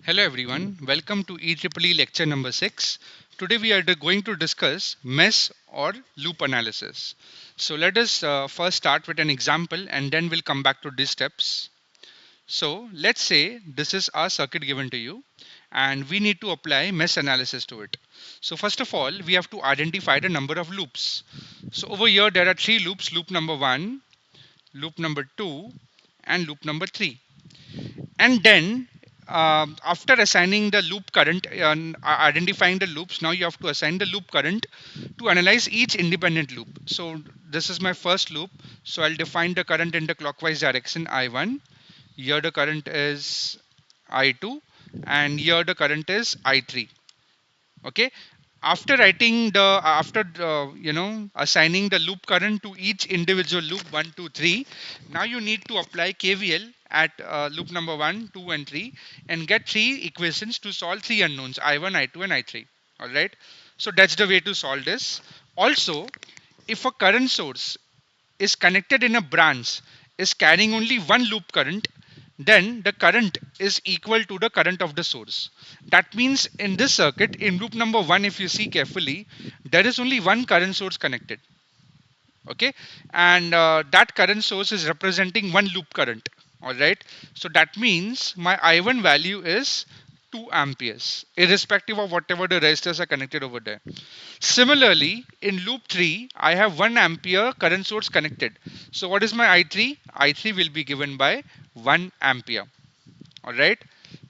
Hello everyone, welcome to EEEE lecture number 6. Today we are going to discuss mesh or loop analysis. So let us first start with an example and then we'll come back to these steps. So let's say this is our circuit given to you and we need to apply mesh analysis to it. So first of all, we have to identify the number of loops. So over here there are three loops, loop number 1, loop number 2 and loop number 3. And then after assigning the loop current and identifying the loops, now you have to assign the loop current to analyze each independent loop. So this is my first loop. So I'll define the current in the clockwise direction I1. Here the current is I2 and here the current is I3. Okay, after assigning the loop current to each individual loop 1 2 3, now you need to apply KVL at loop number 1 2 and 3 and get three equations to solve three unknowns I1 I2 and I3. All right, so that's the way to solve this. Also, if a current source is connected in a branch is carrying only one loop current, then the current is equal to the current of the source. That means in this circuit, in loop number 1, if you see carefully, there is only one current source connected. Okay, and that current source is representing one loop current. All right, so that means my I1 value is 2 amperes, irrespective of whatever the resistors are connected over there. Similarly, in loop 3, I have 1 ampere current source connected. So what is my I3? I3 will be given by 1 ampere. All right.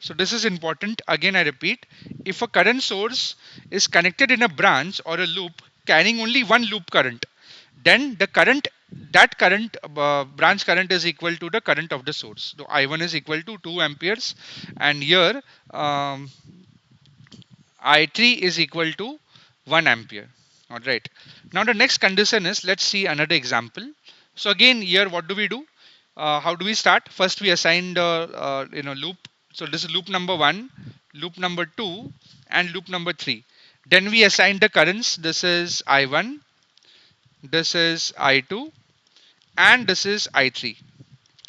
So this is important. Again, I repeat, if a current source is connected in a branch or a loop carrying only one loop current, then the current that current branch current is equal to the current of the source. So I1 is equal to 2 amperes and here um, I3 is equal to 1 ampere. All right. Now the next condition is, let's see another example. So again here what do we do? How do we start? First we assign the loop. So this is loop number 1, loop number 2 and loop number 3. Then we assign the currents. This is I1, this is I2 and this is I3.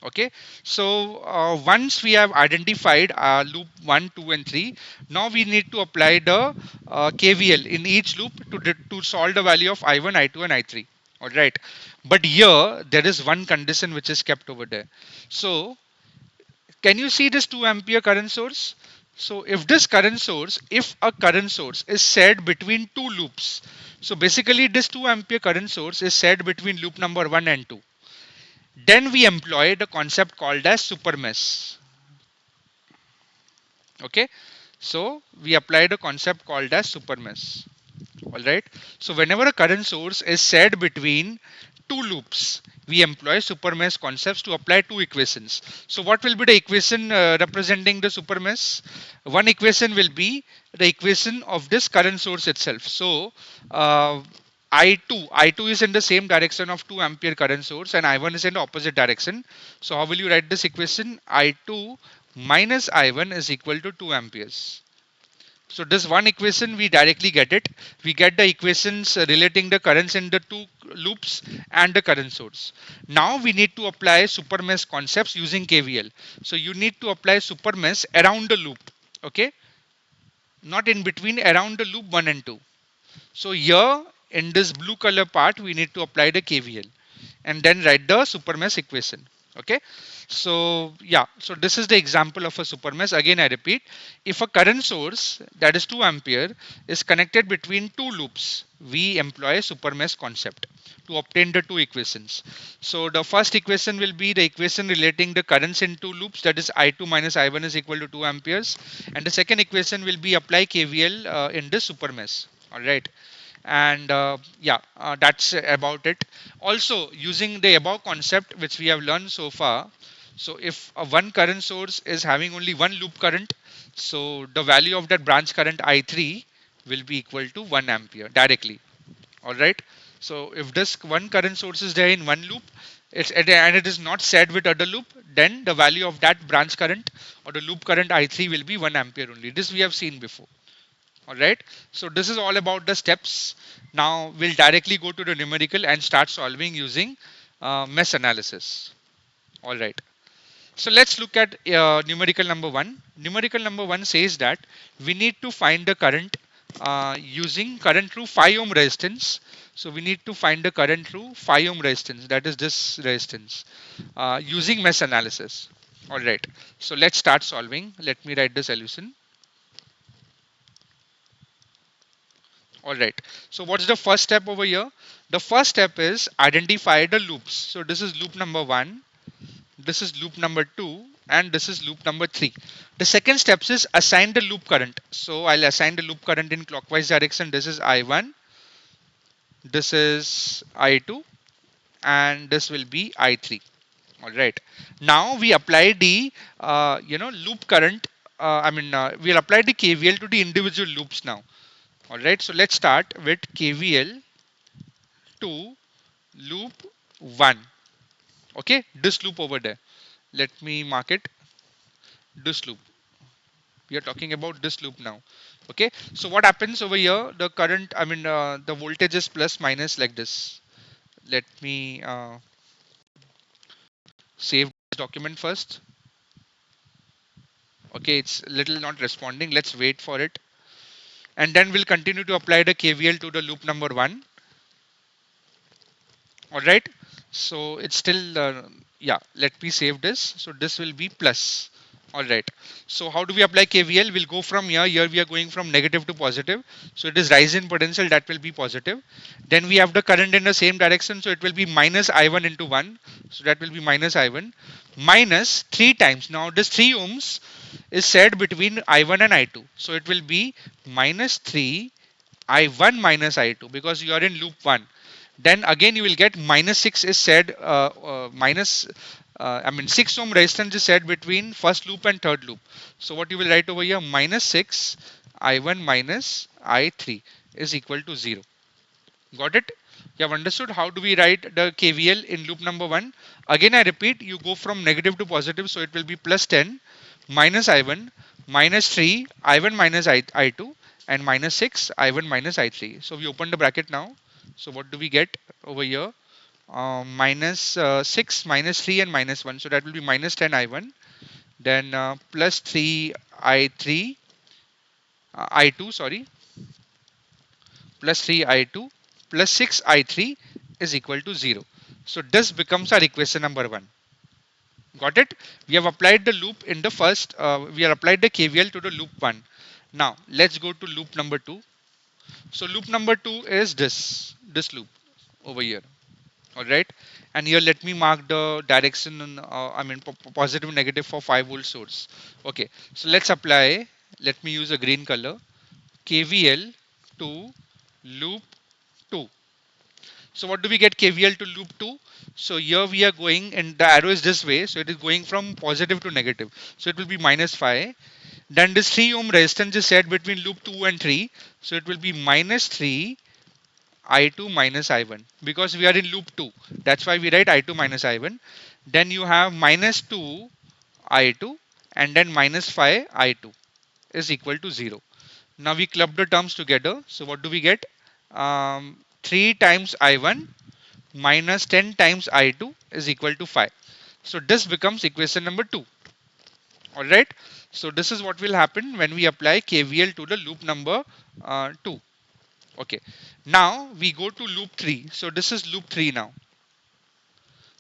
Okay, so once we have identified loop 1 2 and 3, now we need to apply the KVL in each loop to solve the value of I1 I2 and I3. All right, but here there is one condition which is kept over there. So can you see this 2 ampere current source? So if a current source is set between two loops, so basically this 2 ampere current source is set between loop number 1 and 2, then we employ the concept called as super mesh. Okay, so we apply the concept called as super mesh. All right, so whenever a current source is set between two loops, we employ super mesh concepts to apply two equations. So what will be the equation representing the super mesh? One equation will be the equation of this current source itself. So I2 is in the same direction of 2 ampere current source and I1 is in the opposite direction. So how will you write this equation? I2 minus I1 is equal to 2 amperes. So this one equation we directly get it. We get the equations relating the currents in the two loops and the current source. Now we need to apply super mesh concepts using KVL. So you need to apply super mesh around the loop. Okay, not in between, around the loop 1 and 2. So here in this blue color part, we need to apply the KVL and then write the super mesh equation. Okay, so yeah, so this is the example of a super mesh. Again, I repeat, if a current source that is 2 ampere is connected between two loops, we employ a super mesh concept to obtain the two equations. So the first equation will be the equation relating the currents in two loops, that is I2 minus I1 is equal to 2 amperes, and the second equation will be apply KVL in the super mesh. All right, and that's about it. Also, using the above concept which we have learned so far, so if a one current source is having only one loop current, so the value of that branch current I3 will be equal to 1 ampere directly. All right, so if this one current source is there in one loop, and it is not set with other loop, then the value of that branch current or the loop current I3 will be 1 ampere only. This we have seen before. All right, so this is all about the steps. Now we'll directly go to the numerical and start solving using mesh analysis. All right, So let's look at numerical number one. Numerical number one says that we need to find the current using current through 5 ohm resistance. So we need to find the current through 5 ohm resistance, that is this resistance, using mesh analysis. All right. So let's start solving. Let me write the solution. All right. So what's the first step over here? The first step is identify the loops. So this is loop number one. This is loop number 2 and this is loop number 3. The second steps is assign the loop current. So I'll assign the loop current in clockwise direction. This is I1, this is I2 and this will be I3. All right. Now we apply the loop current. We'll apply the KVL to the individual loops now. All right. So let's start with KVL to loop 1. Okay. This loop over there. Let me mark it. This loop. We are talking about this loop now. Okay, so what happens over here, the current, the voltage is plus minus like this. Let me save this document first. Okay, it's little not responding, let's wait for it, and then we'll continue to apply the KVL to the loop number 1. All right, so it's still yeah, let me save this. So this will be plus. All right, so how do we apply KVL? We'll go from here we are going from negative to positive, so it is rise in potential, that will be positive. Then we have the current in the same direction, so it will be minus I1 into 1, so that will be minus I1 minus 3 times. Now this 3 ohms is said between I1 and I2, so it will be minus 3 I1 minus I2 because you are in loop 1. Then again you will get minus 6 is said minus 6 ohm resistance is said between first loop and third loop. So what you will write over here, minus 6 I1 minus I3 is equal to 0. Got it? You have understood how do we write the KVL in loop number 1. Again I repeat, you go from negative to positive, so it will be plus 10 minus I1 minus 3 I1 minus I2 and minus 6 I1 minus I3. So we open the bracket now. So what do we get over here? Minus 6 minus 3 and minus 1. So that will be minus 10 I1. Then plus 3 I3 I2, sorry, plus 3 I2 plus 6 I3 is equal to 0. So this becomes our equation number 1. Got it? We have applied the loop in the first, we have applied the KVL to the loop 1. Now let's go to loop number 2. So loop number 2 is this loop over here. All right. And here let me mark the direction, positive negative for 5 volt source. Okay. So let's apply, let me use a green color, KVL to loop 2. So what do we get KVL to loop 2? So here we are going and the arrow is this way. So it is going from positive to negative. So it will be minus 5. Then this 3 ohm resistance is set between loop 2 and 3. So it will be minus 3 I2 minus I1 because we are in loop 2. That's why we write I2 minus I1. Then you have minus 2 I2 and then minus 5 I2 is equal to 0. Now we club the terms together. So what do we get? 3 times I1 minus 10 times I2 is equal to 5. So this becomes equation number 2. All right. So this is what will happen when we apply KVL to the loop number 2. Okay. Now we go to loop 3. So this is loop 3 now.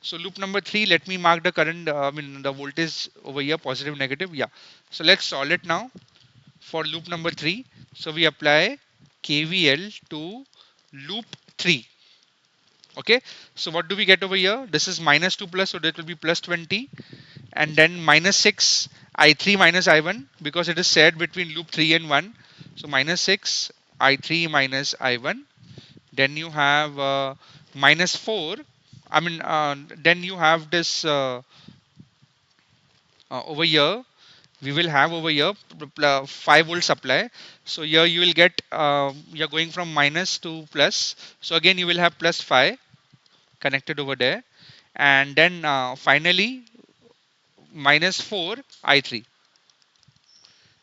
So loop number 3, let me mark the current, the voltage over here, positive, negative. Yeah. So let's solve it now for loop number 3. So we apply KVL to loop 3. Okay. So what do we get over here? This is minus 2 plus, so that will be plus 20. And then minus 6 I3 minus I1 because it is shared between loop 3 and 1. So minus 6 I3 minus I1. Then you have minus 4. Then you have this over here. We will have over here 5 volt supply. So here you will get, you're going from minus to plus. So again, you will have plus 5 connected over there. And then finally, minus 4 I3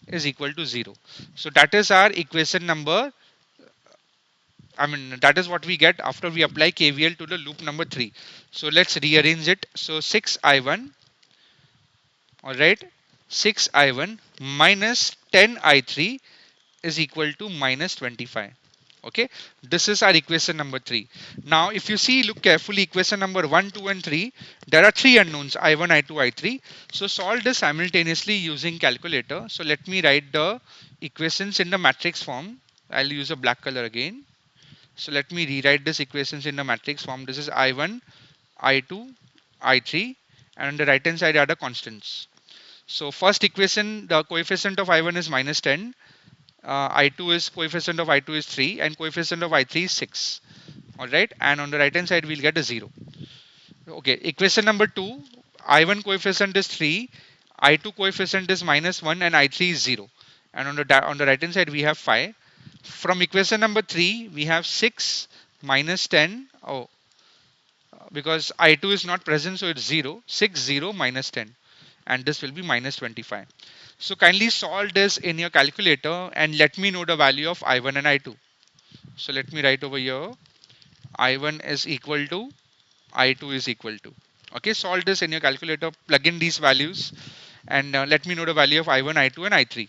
is equal to 0. So that is our equation number. That is what we get after we apply KVL to the loop number 3. So let's rearrange it. So 6 I1 All right, 6i1 minus 10i3 is equal to minus 25. Okay, this is our equation number 3. Now if you see, look carefully, equation number 1, 2 and 3, there are three unknowns, i1, i2, i3. So solve this simultaneously using calculator. So let me write the equations in the matrix form. I'll use a black color again. So let me rewrite this equations in the matrix form. This is i1, i2, i3, and on the right hand side are the constants. So first equation, the coefficient of i1 is minus 10, I2 is coefficient of I2 is 3 and coefficient of I3 is 6. All right, and on the right hand side we'll get a 0. Okay, equation number 2, I1 coefficient is 3, I2 coefficient is minus 1 and I3 is 0. And on the right hand side we have 5. From equation number 3 we have 6 minus 10. Oh, because I2 is not present, so it's 0. 6 0 minus 10, and this will be minus 25. So kindly solve this in your calculator and let me know the value of I1 and I2. So let me write over here, I1 is equal to, I2 is equal to. Okay, solve this in your calculator, plug in these values, and let me know the value of I1, I2 and I3.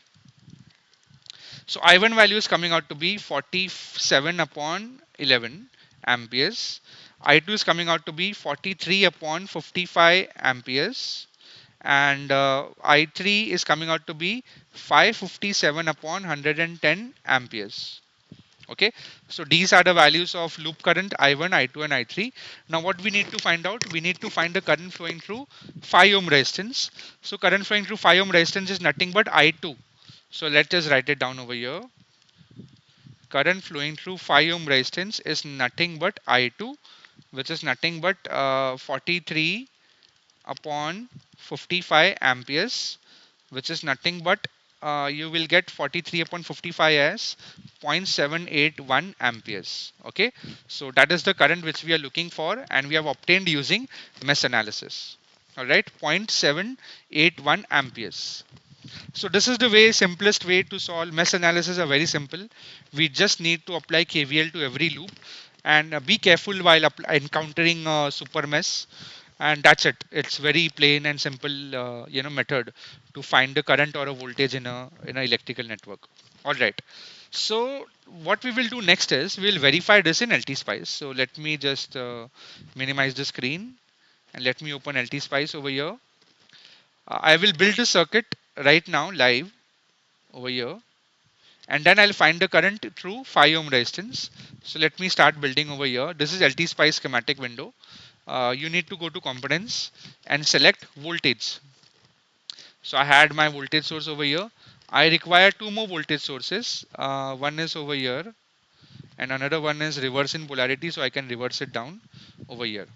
So I1 value is coming out to be 47 upon 11 amperes. I2 is coming out to be 43 upon 55 amperes. And I3 is coming out to be 557 upon 110 amperes. Okay, so these are the values of loop current I1, I2 and I3. Now what we need to find out, we need to find the current flowing through 5 ohm resistance. So current flowing through 5 ohm resistance is nothing but I2. So let's just write it down over here. Current flowing through 5 ohm resistance is nothing but I2, which is nothing but 43 upon 55 amperes, which is nothing but you will get 43 upon 55 as 0.781 amperes. Okay, so that is the current which we are looking for, and we have obtained using mesh analysis. All right, 0.781 amperes. So this is the simplest way to solve mesh analysis. Are very simple. We just need to apply KVL to every loop, and be careful while encountering super mesh, and that's it. It's very plain and simple method to find the current or a voltage in a electrical network. All right, so what we will do next is we'll verify this in Ltspice. So let me just minimize the screen and let me open Ltspice over here. I will build a circuit right now live over here, and then I'll find the current through 5 ohm resistance. So let me start building over here. This is Ltspice schematic window. You need to go to components and select voltage. So I had my voltage source over here. I require two more voltage sources. One is over here and another one is reverse in polarity, so I can reverse it down over here.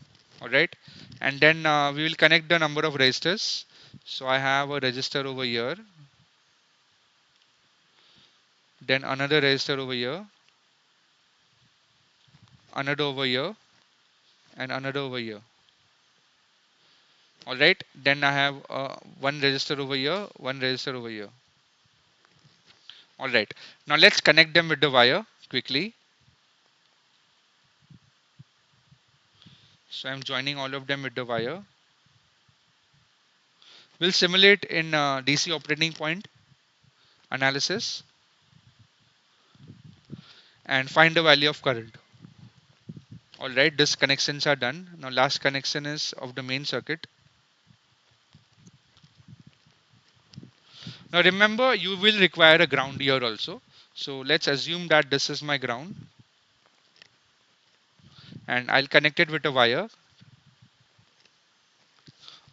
All right, and then we will connect the number of resistors. So I have a resistor over here, then another resistor over here, another over here, and another over here. All right, then I have one resistor over here, one resistor over here. All right, now let's connect them with the wire quickly. So I'm joining all of them with the wire. We'll simulate in DC operating point analysis and find the value of current. All right, these connections are done. Now last connection is of the main circuit. Now remember, you will require a ground here also. So let's assume that this is my ground, and I'll connect it with a wire.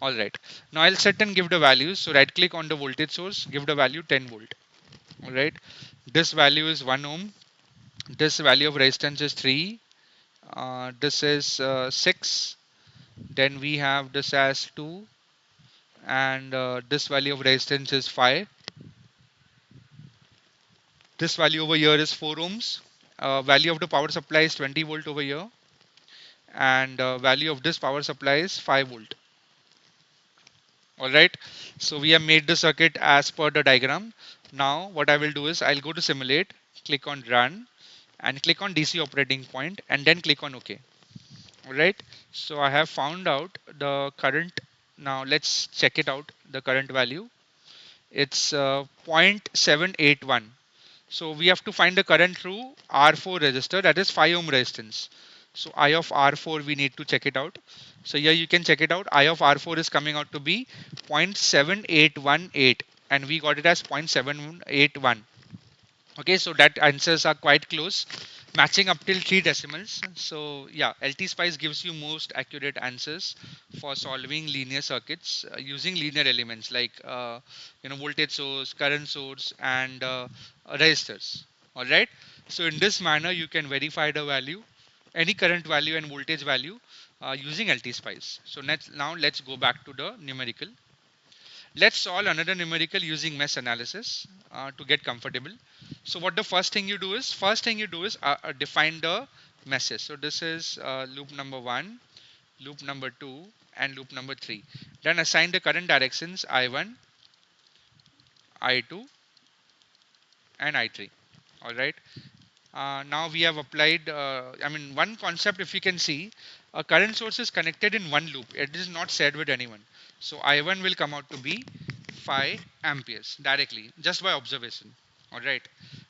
All right, now I'll set and give the values. So right click on the voltage source, give the value 10 volt. All right, this value is 1 ohm. This value of resistance is 3. This is 6. Then we have this as 2, and this value of resistance is 5. This value over here is 4 ohms. Value of the power supply is 20 volt over here, and value of this power supply is 5 volt. All right, so we have made the circuit as per the diagram. Now what I will do is I'll go to simulate, click on run, and click on DC operating point, and then click on OK. All right, so I have found out the current Now let's check it out, the current value. It's 0.781. So we have to find the current through R4 resistor, that is 5 ohm resistance. So I of R4 we need to check it out. So here you can check it out. I of R4 is coming out to be 0.7818 and we got it as 0.781. Okay, so that answers are quite close, matching up till 3 decimals. So yeah, Ltspice gives you most accurate answers for solving linear circuits using linear elements like voltage source, current source, and resistors. All right. So in this manner, you can verify the value, any current value and voltage value using Ltspice. So now let's go back to the numerical. Let's solve another numerical using mesh analysis to get comfortable. So what the first thing you do is define the meshes. So this is loop number 1, loop number 2, and loop number 3. Then assign the current directions I1, I2, and I3. All right. Now we have applied, one concept, if you can see, a current source is connected in one loop. It is not shared with anyone. So I1 will come out to be 5 amperes directly, just by observation. All right.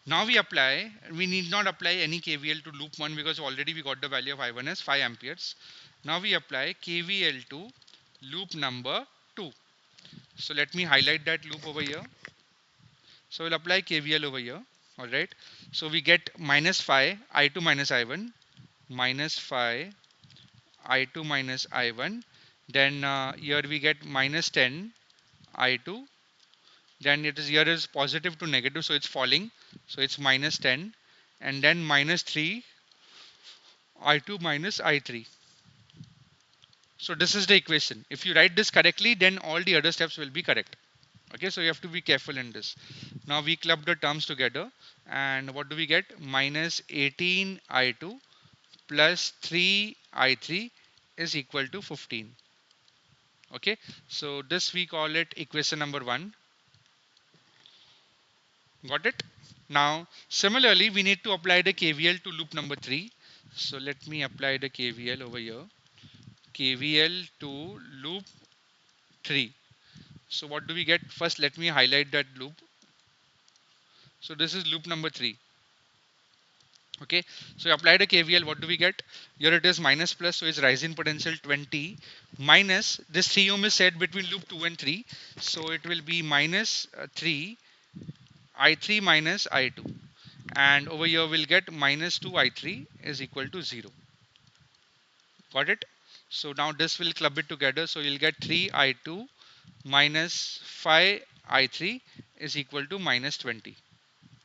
Now we need not apply any KVL to loop 1 because already we got the value of I1 as 5 amperes. Now we apply KVL to loop number 2. So let me highlight that loop over here. So we'll apply KVL over here. All right. So we get minus 5 I2 minus I1, minus 5 I2 minus I1. Then here we get minus 10 I2. Then it is here is positive to negative, so it's falling. So it's minus 10, and then minus 3 I2 minus I3. So this is the equation. If you write this correctly, then all the other steps will be correct. Okay, so you have to be careful in this. Now we club the terms together, and what do we get? Minus 18 I2 plus 3 I3 is equal to 15. Okay, so this we call it equation number 1. Got it? Now similarly we need to apply the KVL to loop number 3. So let me apply the KVL over here. KVL to loop 3. So what do we get? First let me highlight that loop. So this is loop number 3. Okay, so we apply the KVL, what do we get? Here it is minus plus, so it's rising potential 20 minus this 3 ohm is set between loop 2 and 3. So it will be minus 3 I3 minus I2, and over here we'll get minus 2 I3 is equal to 0. Got it? So now this will club it together, so you'll get 3 I2 minus 5 I3 is equal to minus 20.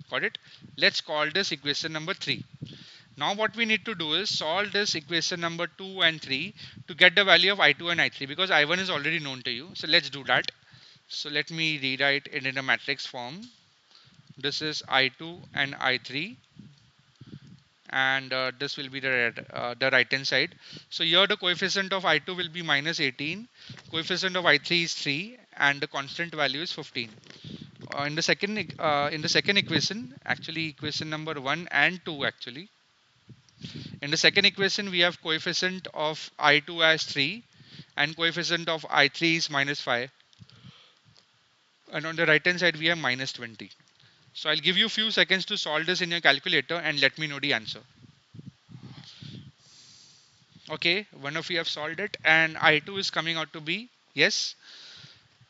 Got it? Let's call this equation number 3. Now what we need to do is solve this equation number 2 and 3 to get the value of I2 and I3, because I1 is already known to you. So let's do that. So let me rewrite it in a matrix form. This is I2 and I3, and this will be the right hand side. So here the coefficient of I2 will be minus 18, coefficient of I3 is 3, and the constant value is 15. In the second equation, actually equation number 1 and 2 actually. In the second equation, we have coefficient of I2 as 3 and coefficient of I3 is minus 5. And on the right hand side, we have minus 20. So I'll give you a few seconds to solve this in your calculator and let me know the answer. Okay, one of you have solved it, and I2 is coming out to be, yes,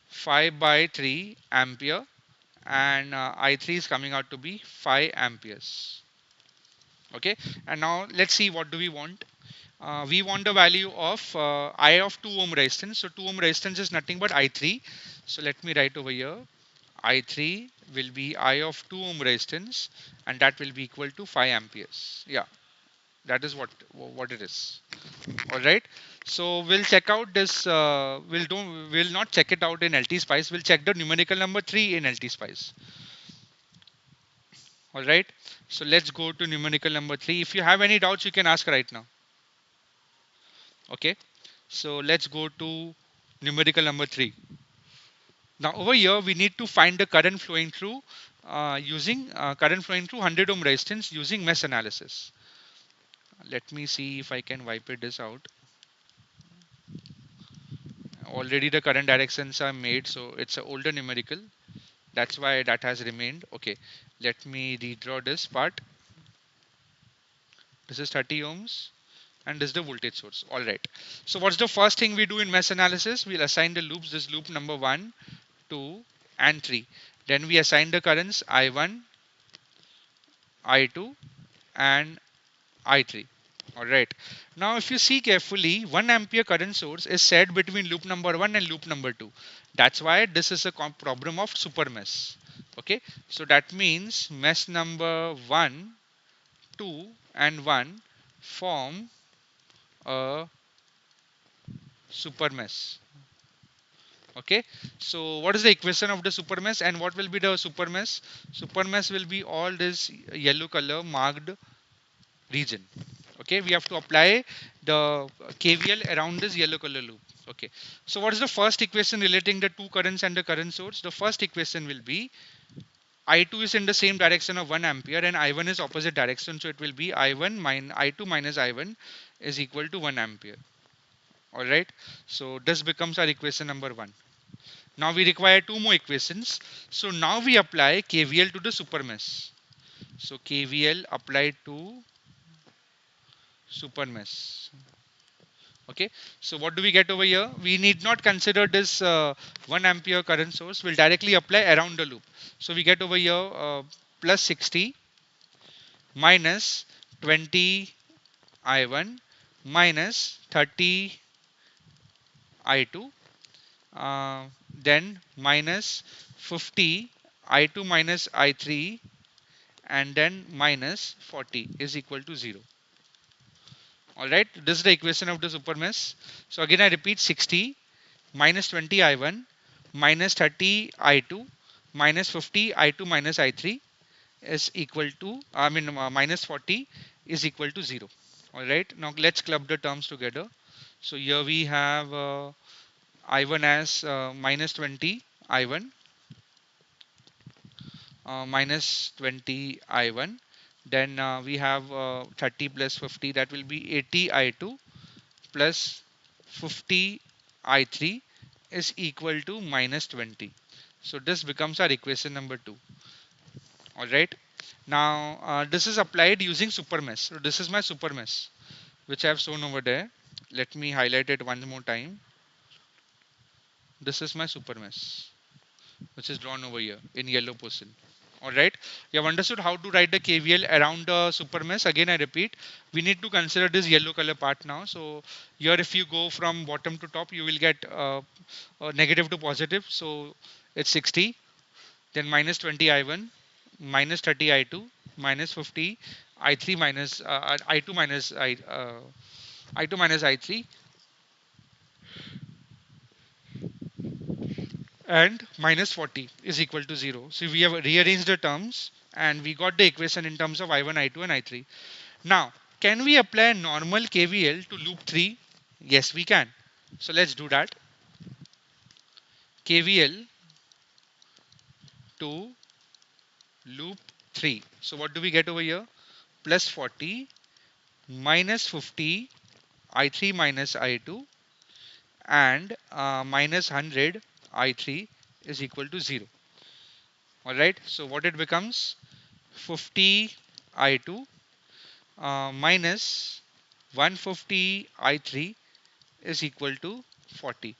5 by 3 ampere, and I3 is coming out to be 5 amperes. Okay, and now let's see what do we want. We want the value of I of 2 ohm resistance. So 2 ohm resistance is nothing but I3. So let me write over here. I3 will be I of 2 ohm resistance, and that will be equal to 5 amperes. Yeah, that is what it is. All right. So we'll check out this. We'll not check it out in Ltspice. We'll check the numerical number 3 in Ltspice. All right. So let's go to numerical number 3. If you have any doubts, you can ask right now. Okay. So let's go to numerical number 3. Now over here, we need to find the current flowing through using current flowing through 100 ohm resistance using mesh analysis. Let me see if I can wipe this out. already the current directions are made, so it's an older numerical. That's why that has remained. Okay, let me redraw this part. This is 30 ohms and this is the voltage source. All right. So what's the first thing we do in mesh analysis? We'll assign the loops, this loop number 1, 2 and 3. Then we assign the currents I1, I2 and I3. Alright. Now if you see carefully, 1 ampere current source is set between loop number 1 and loop number 2. That's why this is a problem of super mesh. Okay. So that means mesh number 1, 2 and 1 form a super mesh. Okay. So what is the equation of the super mesh and what will be the super mesh? Super mesh will be all this yellow color marked region. Okay, we have to apply the KVL around this yellow color loop. Okay, so what is the first equation relating the two currents and the current source? The first equation will be I2 is in the same direction of 1 ampere and I1 is opposite direction, so it will be I2 minus I1 is equal to 1 ampere. Alright, so this becomes our equation number 1. Now we require two more equations. So now we apply KVL to the super mesh. So KVL applied to super mesh. Okay, so what do we get over here? We need not consider this 1 ampere current source. We'll directly apply around the loop. So we get over here plus 60 minus 20 I1 minus 30 I2, then minus 50 I2 minus I3, and then minus 40 is equal to 0. Alright, this is the equation of the super mesh. So again I repeat, 60 minus 20 I1 minus 30 I2 minus 50 I2 minus I3 is equal to, minus 40 is equal to 0. Alright, now let's club the terms together. So here we have I1 as minus 20 I1 minus 20 I1. Then we have 30 plus 50, that will be 80 I2 plus 50 I3 is equal to minus 20. So this becomes our equation number 2. Alright. Now this is applied using super mesh. So this is my super mesh which I have shown over there. Let me highlight it one more time. This is my super mesh which is drawn over here in yellow portion. Alright, you have understood how to write the KVL around the super mesh. Again I repeat, we need to consider this yellow color part now. So here if you go from bottom to top, you will get negative to positive. So it's 60, then minus 20 I1, minus 30 I2, minus 50 I3 minus I2 minus I2 minus I3, and minus 40 is equal to 0. So we have rearranged the terms and we got the equation in terms of I1, I2 and I3. Now, can we apply normal KVL to loop 3? Yes, we can. So let's do that. KVL to loop 3. So what do we get over here? Plus 40 minus 50 I3 minus I2 and minus 100 I3 is equal to 0. Alright, so what it becomes? 50 I2 minus 150 I3 is equal to 40.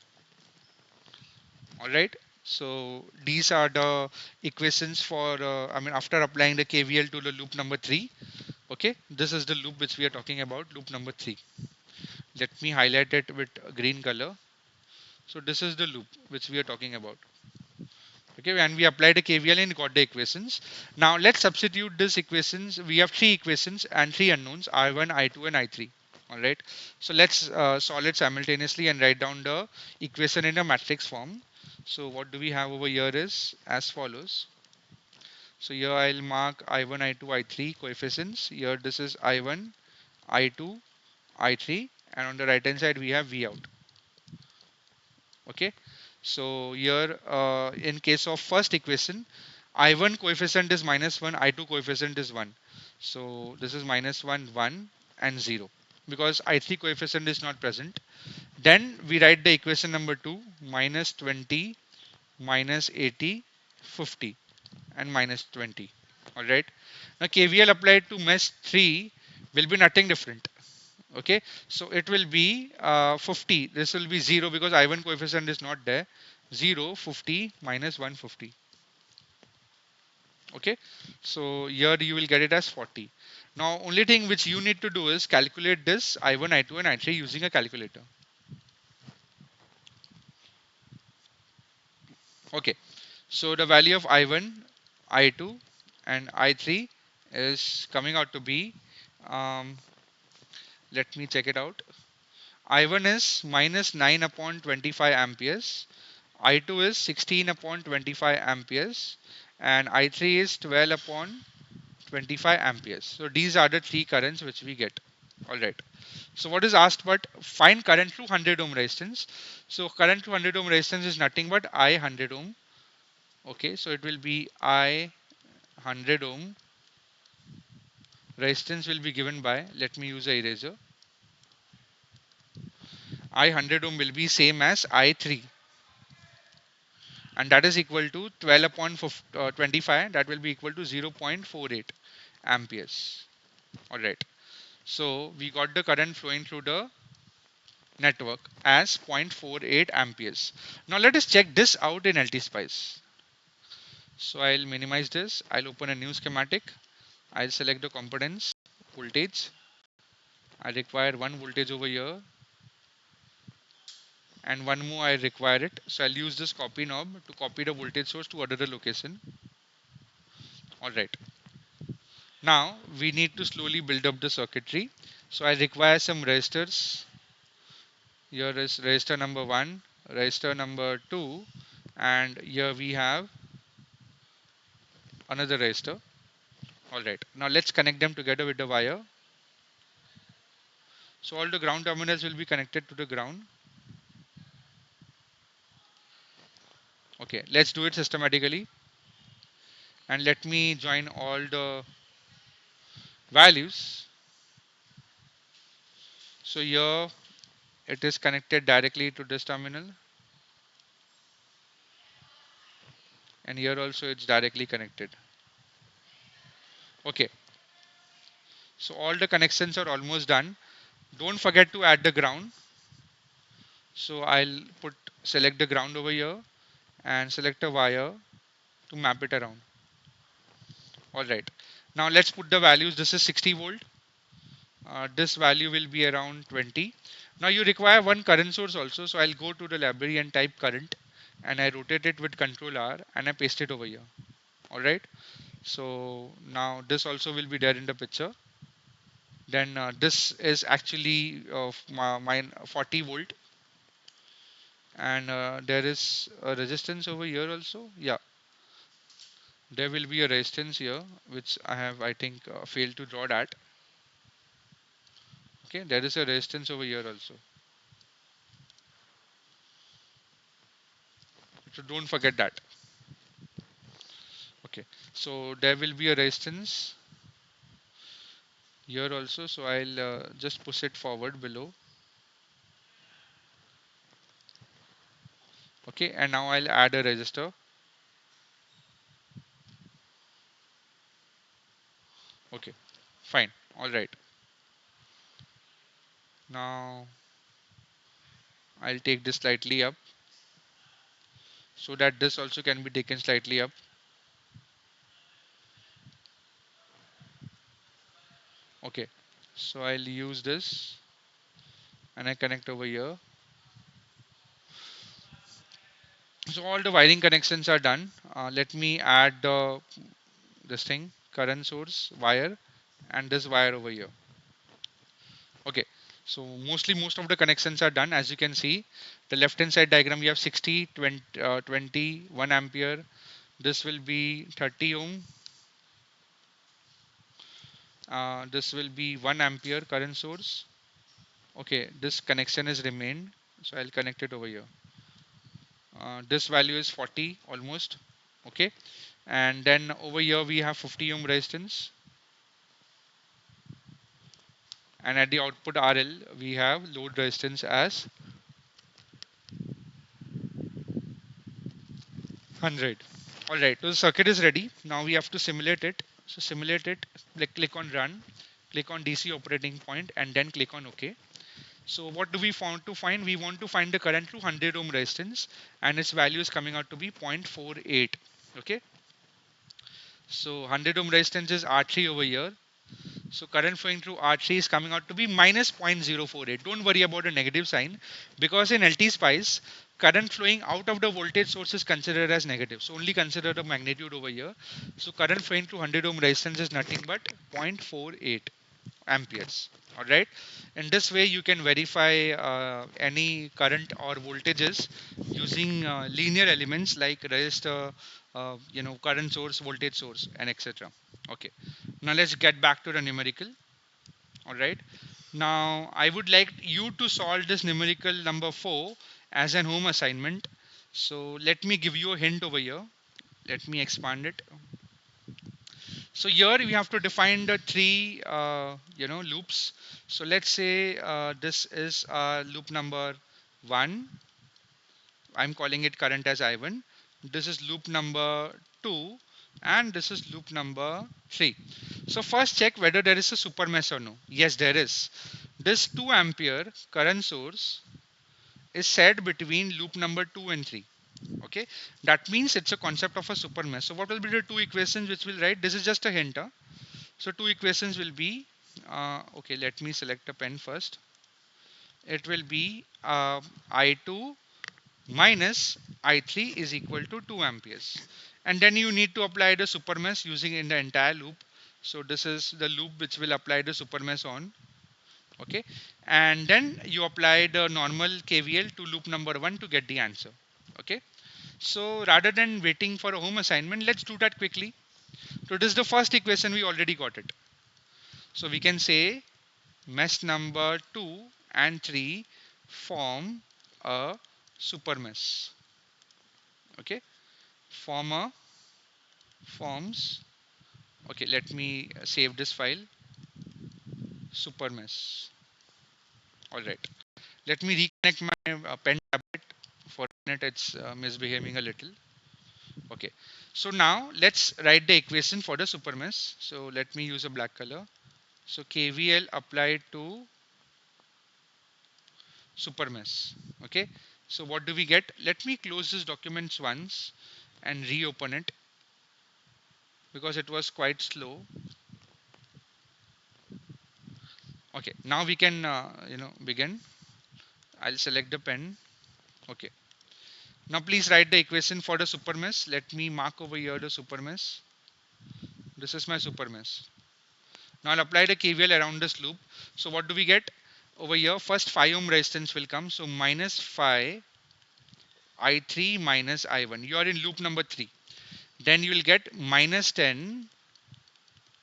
Alright, so these are the equations for, after applying the KVL to the loop number 3. Okay, this is the loop which we are talking about, loop number 3. Let me highlight it with green color. So this is the loop which we are talking about. Okay, and we applied a KVL and got the equations. Now let's substitute these equations. We have 3 equations and 3 unknowns, I1, I2 and I3. Alright, so let's solve it simultaneously and write down the equation in a matrix form. So what do we have over here is as follows. So here I'll mark I1, I2, I3 coefficients. Here this is I1, I2, I3, and on the right hand side we have V out. Okay, so here in case of first equation, I1 coefficient is minus 1, I2 coefficient is 1. So this is minus 1, 1 and 0 because I3 coefficient is not present. Then we write the equation number 2, minus 20, minus 80, 50, and minus 20. Alright. Now KVL applied to mesh 3 will be nothing different. Okay. So it will be 50. This will be 0 because I1 coefficient is not there. 0, 50, minus 150. Okay. So here you will get it as 40. Now only thing which you need to do is calculate this I1, I2 and I3 using a calculator. Okay. So the value of I1, I2 and I3 is coming out to be, um, let me check it out. I1 is minus 9 upon 25 amperes. I2 is 16 upon 25 amperes. And I3 is 12 upon 25 amperes. So these are the three currents which we get. Alright. So what is asked, but find current through 100 ohm resistance. So current through 100 ohm resistance is nothing but I 100 ohm. Okay, so it will be I 100 ohm resistance will be given by, let me use a eraser. I 100 ohm will be same as I3, and that is equal to 12 upon 25, that will be equal to 0.48 amperes. Alright, so we got the current flowing through the network as 0.48 amperes. Now let us check this out in Ltspice. So I'll minimize this, I'll open a new schematic, I'll select the components, voltage, I require one voltage over here, and one more I require it. So I'll use this copy knob to copy the voltage source to another location. Alright. Now we need to slowly build up the circuitry. So I require some resistors. Here is resistor number 1, resistor number 2, and here we have another resistor. Alright. Now let's connect them together with the wire. So all the ground terminals will be connected to the ground. Okay, let's do it systematically. And let me join all the values. So here it is connected directly to this terminal, and here also it's directly connected. Okay, so all the connections are almost done. Don't forget to add the ground. So I'll select the ground over here and select a wire to map it around. Alright, now let's put the values. This is 60 volt. This value will be around 20. Now you require one current source also, so I'll go to the library and type current, and I rotate it with Control R and I paste it over here. Alright, so now this also will be there in the picture. Then this is actually mine 40 volt, and there is a resistance over here also. Yeah, there will be a resistance here which I have, I think, failed to draw that. Okay, there is a resistance over here also, so don't forget that. Okay, so there will be a resistance here also, so I'll just push it forward below. Okay, and now I'll add a resistor. Okay, fine. All right, now I'll take this slightly up so that this also can be taken slightly up. Okay, so I'll use this and I connect over here. So all the wiring connections are done. Let me add this thing, current source wire, and this wire over here. Okay, so most of the connections are done. As you can see, the left hand side diagram, you have 60, 20, 20, 1 ampere. This will be 30 ohm. This will be 1 ampere current source. Okay, this connection is remained, so I'll connect it over here. This value is 40 almost. Okay, and then over here we have 50 ohm resistance, and at the output RL we have load resistance as 100. All right, so the circuit is ready. Now we have to simulate it. So simulate it, click on run, click on DC operating point, and then click on OK. So what do we want to find? We want to find the current through 100 ohm resistance, and its value is coming out to be 0.48. Okay. So 100 ohm resistance is R3 over here. So current flowing through R3 is coming out to be minus 0.048. Don't worry about the negative sign, because in Ltspice, current flowing out of the voltage source is considered as negative. So only consider the magnitude over here. So current flowing through 100 ohm resistance is nothing but 0.48 amperes. All right. In this way, you can verify any current or voltages using linear elements like resistor, current source, voltage source, and etc. Okay. Now let's get back to the numerical. All right. Now I would like you to solve this numerical number 4 as an home assignment. So let me give you a hint over here. Let me expand it. So here we have to define the three loops. So let's say this is loop number 1. I'm calling it current as I1. This is loop number 2, and this is loop number 3. So first check whether there is a super mesh or no. Yes, there is. This 2 ampere current source is set between loop number 2 and 3. Okay, that means it's a concept of a super mesh. So what will be the two equations which we'll write? This is just a hint. Huh? So two equations will be, okay, let me select a pen first. It will be I2 minus I3 is equal to 2 amperes. And then you need to apply the super mesh using in the entire loop. So this is the loop which will apply the super mesh on. Okay. And then you apply the normal KVL to loop number 1 to get the answer. Okay. So rather than waiting for a home assignment, let's do that quickly. So this is the first equation, we already got it. So we can say mesh number 2 and 3 form a super mesh. Okay, forms. Okay, let me save this file. Super mesh. All right. Let me reconnect my pen tablet. For a minute, it's misbehaving a little. Okay. So now let's write the equation for the super mesh. So let me use a black color. So KVL applied to super mesh. Okay. So what do we get? Let me close this document once and reopen it, because it was quite slow. Okay, now we can begin. I'll select the pen. Okay, now please write the equation for the super mesh. Let me mark over here the super mesh. This is my super mesh. Now I'll apply the KVL around this loop. So what do we get over here? First 5 ohm resistance will come, so minus 5 I3 minus I1. You are in loop number 3. Then you will get minus 10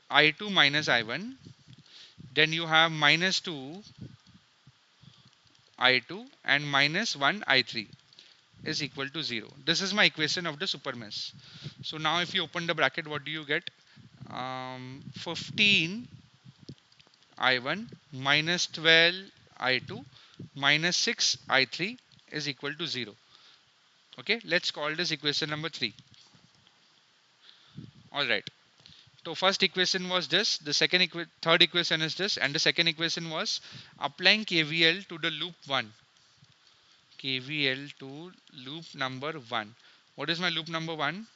I2 minus I1. Then you have minus 2 I2 and minus 1 I3 is equal to 0. This is my equation of the super mesh. So now if you open the bracket, what do you get? 15 I1 minus 12 I2 minus 6 I3 is equal to 0. Okay, let's call this equation number 3. All right. So first equation was this, the third equation is this, and the second equation was applying KVL to the loop 1. KVL to loop number 1. What is my loop number 1?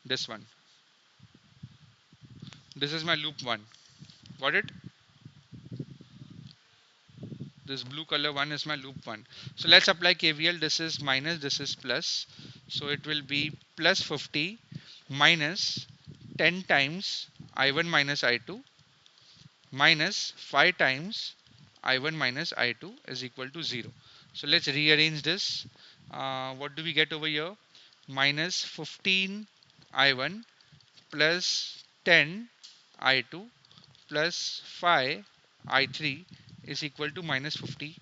This one. This is my loop 1. Got it? This blue color one is my loop 1. So let's apply KVL. This is minus, this is plus. So it will be plus 50 minus 10 times I1 minus I2 minus 5 times I1 minus I2 is equal to 0. So let's rearrange this. What do we get over here? Minus 15 I1 plus 10 I2 plus 5 I3 is equal to minus 50.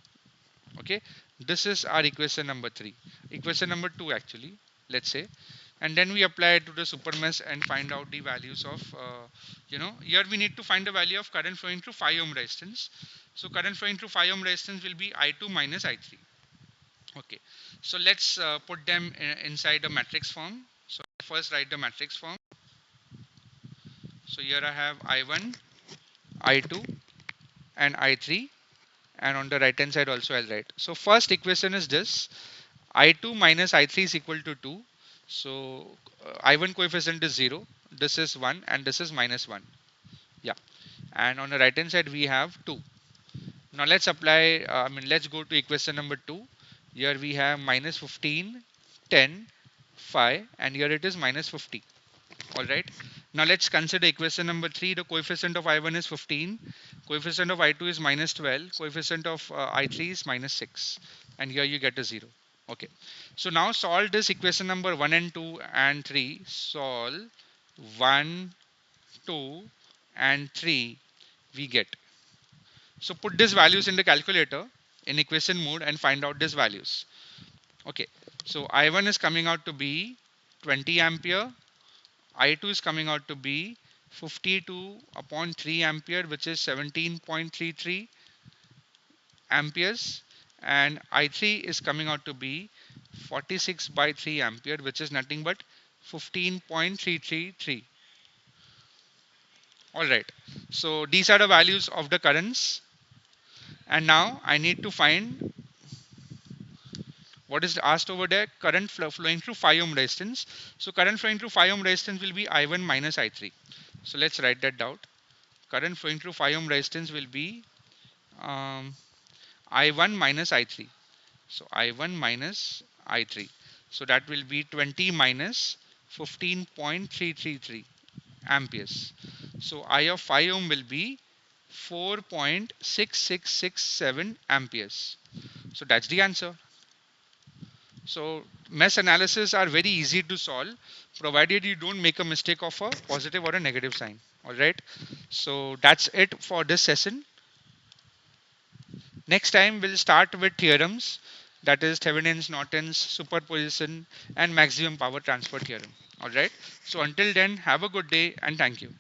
Okay, this is our equation number 3. Equation number 2 actually, let's say. And then we apply it to the super mesh and find out the values of, here we need to find the value of current flowing through 5 ohm resistance. So current flowing through 5 ohm resistance will be I2 minus I3. Okay, so let's put them inside a matrix form. So first write the matrix form. So here I have I1, I2 and I3, and on the right hand side also I'll write. So first equation is this: I2 minus I3 is equal to 2. So I1 coefficient is 0, this is 1 and this is minus 1. Yeah, and on the right hand side we have 2. Now let's apply, let's go to equation number 2. Here we have minus 15, 10, 5, and here it is minus 50. Alright. Now let's consider equation number 3. The coefficient of I1 is 15, coefficient of I2 is minus 12, coefficient of I3 is minus 6, and here you get a 0. Okay. So now solve this equation number 1 and 2 and 3. Solve 1, 2 and 3 we get. So put these values in the calculator in equation mode and find out these values. Okay. So I1 is coming out to be 20 ampere. I2 is coming out to be 52 upon 3 ampere, which is 17.33 amperes, and I3 is coming out to be 46 by 3 ampere, which is nothing but 15.333. Alright, so these are the values of the currents, and now I need to find what is asked over there: current flowing through 5 ohm resistance. So current flowing through 5 ohm resistance will be I1 minus I3. So let's write that down. Current flowing through 5 ohm resistance will be um, I1 minus I3. So I1 minus I3. So that will be 20 minus 15.333 amperes. So I of 5 ohm will be 4.6667 amperes. So that's the answer. So mesh analysis are very easy to solve, provided you don't make a mistake of a positive or a negative sign. Alright. So that's it for this session. Next time we'll start with theorems, that is Thevenin's, Norton's, superposition and maximum power transfer theorem. Alright. So until then, have a good day and thank you.